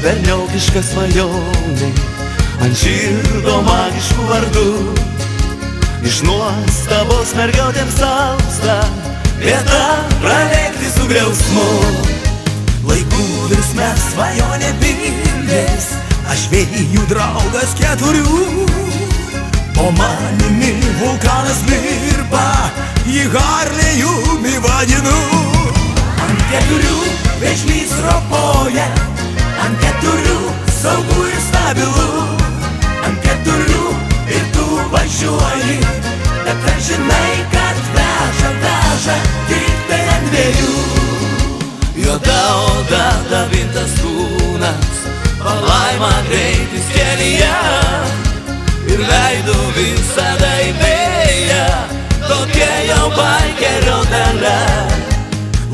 berniaukiška svajonė, ant žirgo magiškų vardų. Iš nuostabos mergiotėms alpsta vieta pralėkti su griausmu. Laikų virsme svajonė pildės, aš vėjų draugas keturių. Po manimi vulkanas virpa, jį Harlėjumi vadinu. Ant keturių vėžlys ropoja, ant keturių saugu ir stabilu. Ant keturių ir tu važiuoji, bet ar žinai, kad veža tik tai ant dviejų. Juoda oda, dabintas kūnas, palaima greitis kelyje, ir veidu visada į vėją, tokia jau baikerio dalia.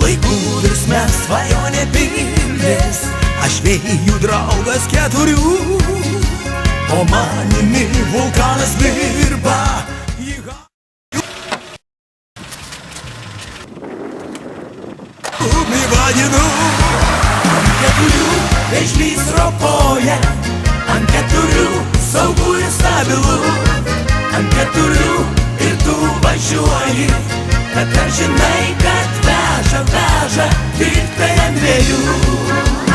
Laikų virsme svajonė pildės, aš vėjų draugas keturių. Po manimi vulkanas virpa, jį Harlėjumi vadinu. Ant keturių vėžlys ropoja, ant keturių saugu ir stabilu. Ant keturių ir tu važiuoji, bet ar žinai, kad veža tik tai ant dviejų.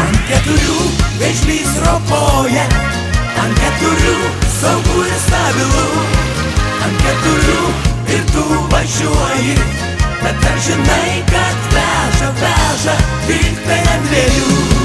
Ant keturių vėžlys ropoja, ant keturių saugu ir stabilu. Ant keturių ir tu važiuoji, bet ar žinai, kad veža tik tai ant dviejų.